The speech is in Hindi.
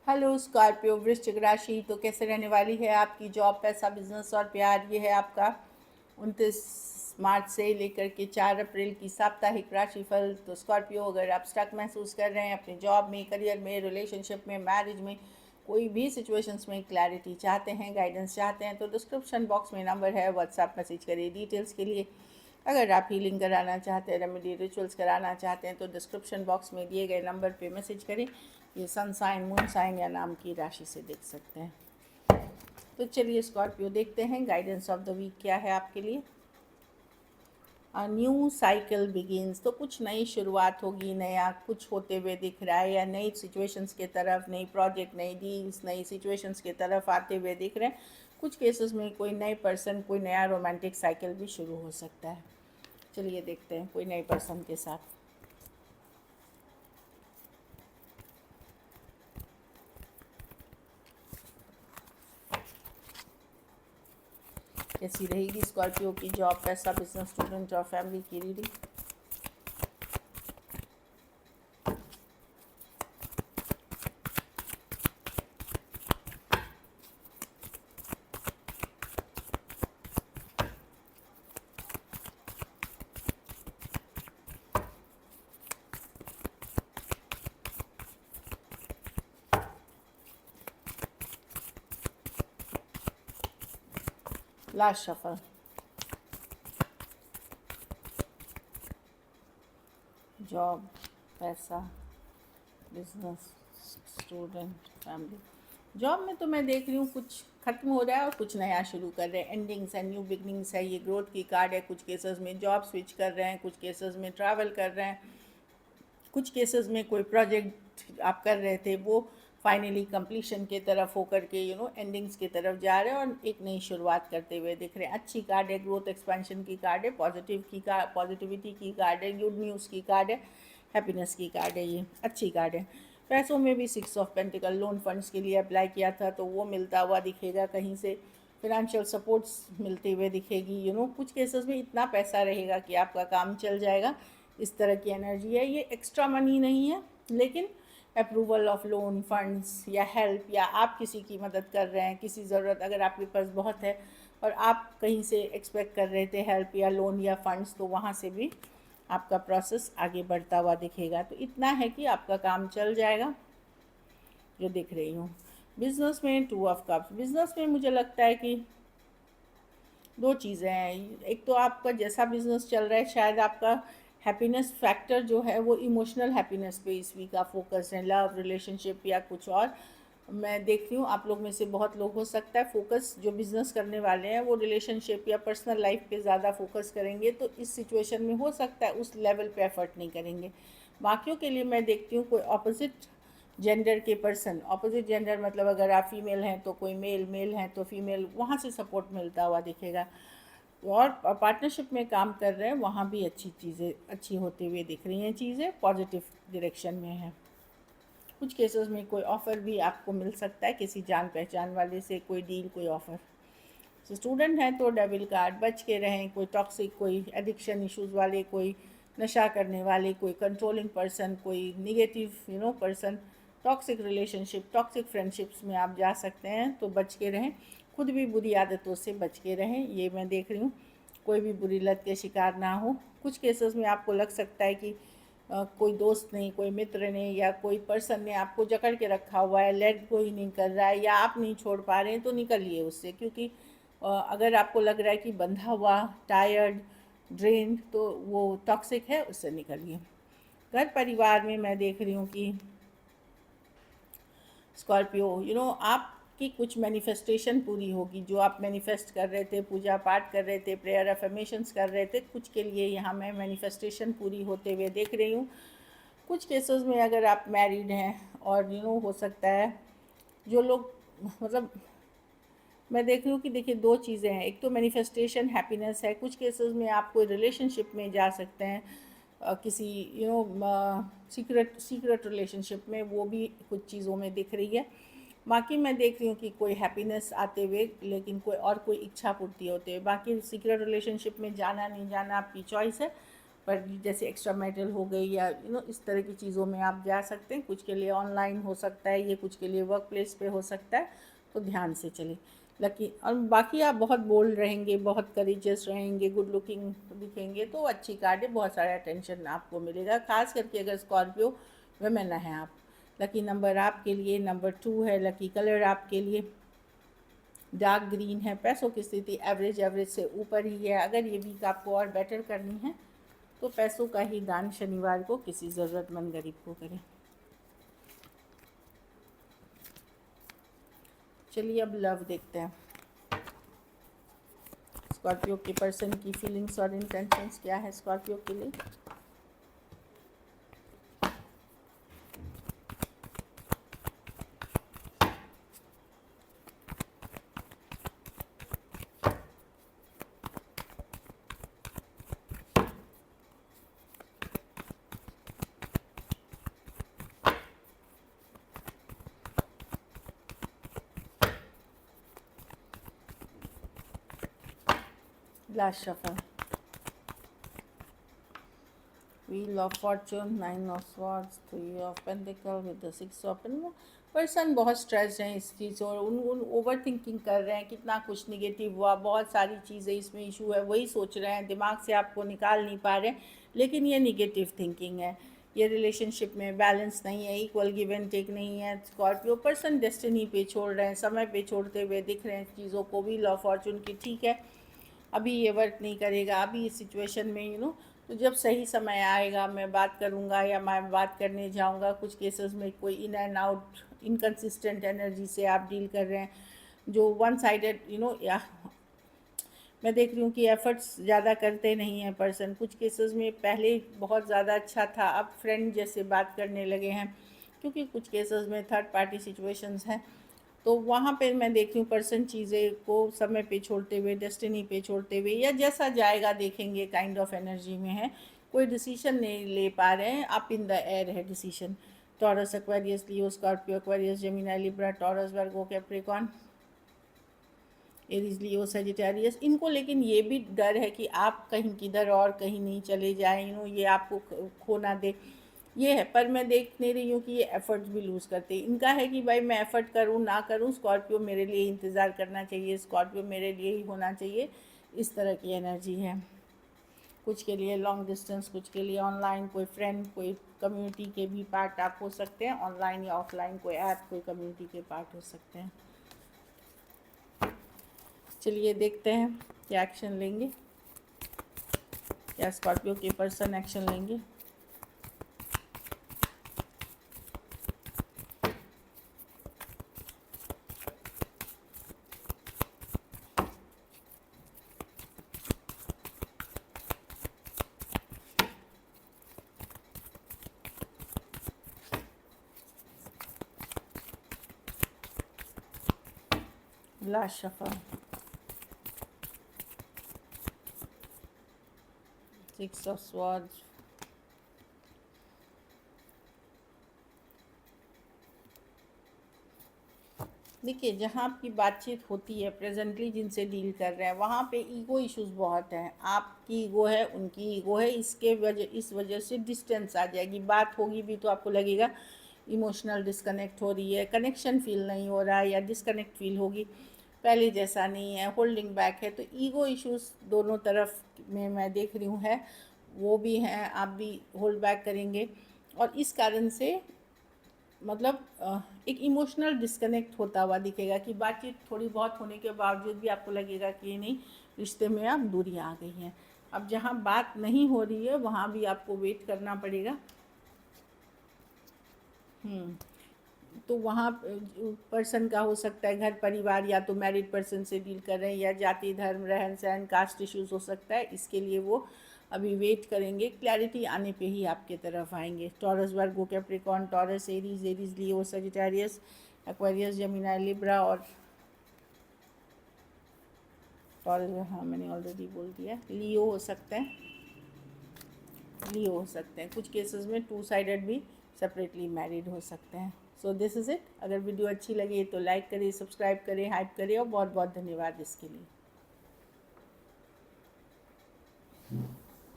हेलो स्कॉर्पियो वृश्चिक राशि। तो कैसे रहने वाली है आपकी जॉब, पैसा, बिजनेस और प्यार। ये है आपका 29 मार्च से लेकर के 4 अप्रैल की साप्ताहिक राशिफल। तो स्कॉर्पियो, अगर आप स्टक महसूस कर रहे हैं अपनी जॉब में, करियर में, रिलेशनशिप में, मैरिज में, कोई भी सिचुएशंस में क्लैरिटी चाहते हैं, गाइडेंस चाहते हैं, तो डिस्क्रिप्शन बॉक्स में नंबर है, व्हाट्सएप मैसेज करिए डिटेल्स के लिए। अगर आप हीलिंग कराना चाहते हैं, रेमेडी रिचुअल्स कराना चाहते हैं, तो डिस्क्रिप्शन बॉक्स में दिए गए नंबर पे मैसेज करें। ये सन साइन, मून साइन या नाम की राशि से देख सकते हैं। तो चलिए स्कॉर्पियो देखते हैं गाइडेंस ऑफ द वीक क्या है आपके लिए। अ न्यू साइकिल बिगिंस, तो कुछ नई शुरुआत होगी, नया कुछ होते हुए दिख रहा है, या नई सिचुएशंस के तरफ, नई प्रोजेक्ट, नई डील्स, नई सिचुएशंस के तरफ आते हुए दिख रहे हैं। कुछ केसेस में कोई नए पर्सन, कोई नया रोमांटिक साइकिल भी शुरू हो सकता है। चलिए देखते हैं कोई नए पर्सन के साथ। कैसी रहेगी स्कॉर्पियो की जॉब, पैसा, बिजनेस, स्टूडेंट और फैमिली की रीडिंग। Last shuffle. जॉब, पैसा, बिजनेस, स्टूडेंट, फैमिली। जॉब में तो मैं देख रही हूँ कुछ खत्म हो रहा है और कुछ नया शुरू कर रहे हैं। एंडिंग्स है, न्यू बिगनिंग्स है, ये ग्रोथ की कार्ड है। कुछ केसेस में जॉब स्विच कर रहे हैं, कुछ केसेस में ट्रैवल कर रहे हैं, कुछ केसेस में कोई प्रोजेक्ट आप कर रहे थे वो फाइनली कंप्लीशन के तरफ होकर के एंडिंग्स की तरफ जा रहे हैं और एक नई शुरुआत करते हुए दिख रहे हैं। अच्छी कार्ड है, ग्रोथ एक्सपेंशन की कार्ड है, पॉजिटिविटी की कार्ड है, गुड न्यूज़ की कार्ड है, हैप्पीनेस की कार्ड है। ये अच्छी कार्ड है। पैसों में भी 6 ऑफ पेंटिकल, लोन फंड्स के लिए अप्लाई किया था तो वो मिलता हुआ दिखेगा। कहीं से फिनेंशियल सपोर्ट्स मिलते हुए दिखेगी। कुछ केसेस में इतना पैसा रहेगा कि आपका काम चल जाएगा। इस तरह की एनर्जी है। ये एक्स्ट्रा मनी नहीं है, लेकिन अप्रूवल ऑफ लोन फंड्स या हेल्प, या आप किसी की मदद कर रहे हैं, किसी ज़रूरत अगर आपके पास बहुत है और आप कहीं से एक्सपेक्ट कर रहे थे हेल्प या लोन या फंड्स, तो वहाँ से भी आपका प्रोसेस आगे बढ़ता हुआ दिखेगा। तो इतना है कि आपका काम चल जाएगा, जो दिख रही हूँ। बिजनेस में 2 ऑफ कप्स। बिजनेस में मुझे लगता है कि दो चीज़ें हैं। एक तो आपका जैसा बिजनेस चल रहा है, शायद आपका हैप्पीनेस फैक्टर जो है वो इमोशनल हैप्पीनेस पे इस वीक का फोकस है, लव, रिलेशनशिप या कुछ और। मैं देख रही हूँ आप लोग में से बहुत लोग, हो सकता है फोकस जो बिज़नेस करने वाले हैं वो रिलेशनशिप या पर्सनल लाइफ पे ज़्यादा फोकस करेंगे, तो इस सिचुएशन में हो सकता है उस लेवल पे एफर्ट नहीं करेंगे। बाकियों के लिए मैं देखती हूँ कोई ऑपोजिट जेंडर के पर्सन, ऑपोजिट जेंडर मतलब अगर आप फीमेल हैं तो कोई मेल, मेल हैं तो फीमेल, वहाँ से सपोर्ट मिलता हुआ दिखेगा। और पार्टनरशिप में काम कर रहे हैं वहाँ भी अच्छी चीज़ें अच्छी होती हुई दिख रही हैं, चीज़ें पॉजिटिव डायरेक्शन में हैं। कुछ केसेस में कोई ऑफ़र भी आपको मिल सकता है, किसी जान पहचान वाले से कोई डील, कोई ऑफ़र। तो स्टूडेंट हैं तो डेविल कार्ड, बच के रहें। कोई टॉक्सिक, कोई एडिक्शन इश्यूज़ वाले, कोई नशा करने वाले, कोई कंट्रोलिंग पर्सन, कोई negative person, toxic relationship, toxic friendships में आप जा सकते हैं, तो बच के रहें। खुद भी बुरी आदतों से बच के रहें, ये मैं देख रही हूँ। कोई भी बुरी लत के शिकार ना हो। कुछ केसेस में आपको लग सकता है कि कोई दोस्त ने, कोई मित्र ने या कोई पर्सन ने आपको जकड़ के रखा हुआ है, लेट गो ही नहीं कर रहा है, या आप नहीं छोड़ पा रहे हैं, तो निकलिए उससे। क्योंकि अगर आपको लग रहा है कि बंधा हुआ, टायर्ड, ड्रेन्ड, तो वो टॉक्सिक है, उससे निकलिए। घर परिवार में मैं देख रही हूँ कि स्कॉर्पियो, आपकी कुछ मैनिफेस्टेशन पूरी होगी। जो आप मैनिफेस्ट कर रहे थे, पूजा पाठ कर रहे थे, प्रेयर अफर्मेशंस कर रहे थे, कुछ के लिए यहाँ मैं मैनिफेस्टेशन पूरी होते हुए देख रही हूँ। कुछ केसेस में अगर आप मैरिड हैं और हो सकता है जो लोग, मतलब मैं देख रही हूँ कि देखिए दो चीज़ें हैं। एक तो मैनिफेस्टेशन हैप्पीनेस है। कुछ केसेस में आप कोई रिलेशनशिप में जा सकते हैं, किसी सीक्रेट सीक्रेट रिलेशनशिप में, वो भी कुछ चीज़ों में दिख रही है। बाकी मैं देख रही हूँ कि कोई हैप्पीनेस आते हुए, लेकिन कोई इच्छा पूर्ति होते हुए। बाकी सीक्रेट रिलेशनशिप में जाना नहीं जाना आपकी चॉइस है। पर जैसे एक्स्ट्रा मैरिटल हो गई या इस तरह की चीज़ों में आप जा सकते हैं। कुछ के लिए ऑनलाइन हो सकता है, ये कुछ के लिए वर्क प्लेस पे हो सकता है, तो ध्यान से चलें। लकी और बाकी आप बहुत बोल्ड रहेंगे, बहुत करेजियस रहेंगे, गुड लुकिंग दिखेंगे तो अच्छी कार्ड है, बहुत सारा अटेंशन आपको मिलेगा, खास करके अगर स्कॉर्पियो वुमेन है आप। लकी नंबर आपके लिए नंबर 2 है। लकी कलर आपके लिए डार्क ग्रीन है। पैसों की स्थिति एवरेज से ऊपर ही है। अगर ये वीक आपको और बेटर करनी है तो पैसों का ही दान शनिवार को किसी ज़रूरतमंद गरीब को करें। चलिए अब लव देखते हैं। स्कॉर्पियो के पर्सन की फीलिंग्स और इंटेंशंस क्या है स्कॉर्पियो के लिए। Last shuffle, Wheel of Fortune, 9 of Swords, 3 of Pentacles with the 6 of Pentacles। Person बहुत स्ट्रेस हैं इस चीज़ और उन ओवर थिंकिंग कर रहे हैं, कितना कुछ निगेटिव हुआ, बहुत सारी चीज़ें इसमें इशू है, वही सोच रहे हैं, दिमाग से आपको निकाल नहीं पा रहे हैं, लेकिन ये निगेटिव थिंकिंग है। ये रिलेशनशिप में बैलेंस नहीं है, इक्वल गिव एंड टेक नहीं है। स्कॉर्पियो पर्सन डेस्टिनी पे छोड़ रहे हैं, समय पे छोड़ते हुए दिख रहे हैं चीज़ों को। व्हील ऑफ फॉर्चून की ठीक है, अभी ये वर्क नहीं करेगा, अभी इस सिचुएशन में तो जब सही समय आएगा मैं बात करूँगा या मैं बात करने जाऊँगा। कुछ केसेस में कोई in and out inconsistent energy से आप डील कर रहे हैं, जो वन साइडेड या मैं देख रही हूँ कि एफ़र्ट्स ज़्यादा करते नहीं हैं पर्सन। कुछ केसेस में पहले बहुत ज़्यादा अच्छा था, अब फ्रेंड जैसे बात करने लगे हैं, क्योंकि कुछ केसेस में थर्ड पार्टी सिचुएशंस हैं। तो वहाँ पे मैं देखती हूँ पर्सन चीज़ें को समय पे छोड़ते हुए, डेस्टिनी पे छोड़ते हुए, या जैसा जाएगा देखेंगे काइंड ऑफ एनर्जी में है। कोई डिसीजन नहीं ले पा रहे हैं, अप इन द एयर है decision. Taurus, Aquarius, Leo, Scorpio, Aquarius, Gemini, Libra, Taurus, Virgo, Capricorn, Aries, Leo, Sagittarius. इनको लेकिन ये भी डर है कि आप कहीं किधर और कहीं नहीं चले जाएं, ये आपको खो ना दे, ये है। पर मैं देख नहीं रही हूँ कि ये एफ़र्ट्स भी लूज़ करते हैं। इनका है कि भाई मैं एफ़र्ट करूँ ना करूँ, स्कॉर्पियो मेरे लिए इंतज़ार करना चाहिए, स्कॉर्पियो मेरे लिए ही होना चाहिए, इस तरह की एनर्जी है। कुछ के लिए लॉन्ग डिस्टेंस, कुछ के लिए ऑनलाइन, कोई फ्रेंड, कोई कम्युनिटी के भी पार्ट आप हो सकते हैं, ऑनलाइन या ऑफलाइन, कोई ऐप, कोई कम्युनिटी के पार्ट हो सकते हैं। चलिए देखते हैं क्या एक्शन लेंगे, क्या स्कॉर्पियो के पर्सन एक्शन लेंगे। लास्ट शफल, 6 of Swords, देखिए जहाँ आपकी बातचीत होती है प्रेजेंटली जिनसे डील कर रहे हैं, वहाँ पे ईगो इश्यूज बहुत हैं। आपकी ईगो है, उनकी ईगो है, इस वजह से डिस्टेंस आ जाएगी। बात होगी भी तो आपको लगेगा इमोशनल डिस्कनेक्ट हो रही है, कनेक्शन फील नहीं हो रहा है, या डिस्कनेक्ट फील होगी, पहले जैसा नहीं है, होल्डिंग बैक है। तो ईगो इश्यूज दोनों तरफ में मैं देख रही हूँ है, वो भी हैं, आप भी होल्ड बैक करेंगे, और इस कारण से मतलब एक इमोशनल डिस्कनेक्ट होता हुआ दिखेगा कि बातचीत थोड़ी बहुत होने के बावजूद भी आपको लगेगा कि ये नहीं, रिश्ते में अब दूरी आ गई है। अब जहाँ बात नहीं हो रही है वहाँ भी आपको वेट करना पड़ेगा। तो वहाँ पर्सन का हो सकता है घर परिवार, या तो मैरिड पर्सन से डील कर रहे हैं, या जाति धर्म रहन सहन कास्ट इश्यूज हो सकता है, इसके लिए वो अभी वेट करेंगे। क्लैरिटी आने पे ही आपके तरफ आएंगे। Taurus, Virgo, Capricorn, taurus, Aries, Leo, Sagittarius, Aquarius, Gemini, Libra और टॉरस, हाँ मैंने ऑलरेडी बोल दिया। लियो हो सकते हैं, लियो हो सकते हैं। कुछ केसेस में 2 साइडेड भी सेपरेटली मैरिड हो सकते हैं। So this is it. अगर वीडियो अच्छी लगी तो लाइक करिए, सब्सक्राइब करें, हाइप करिए, और बहुत बहुत धन्यवाद इसके लिए।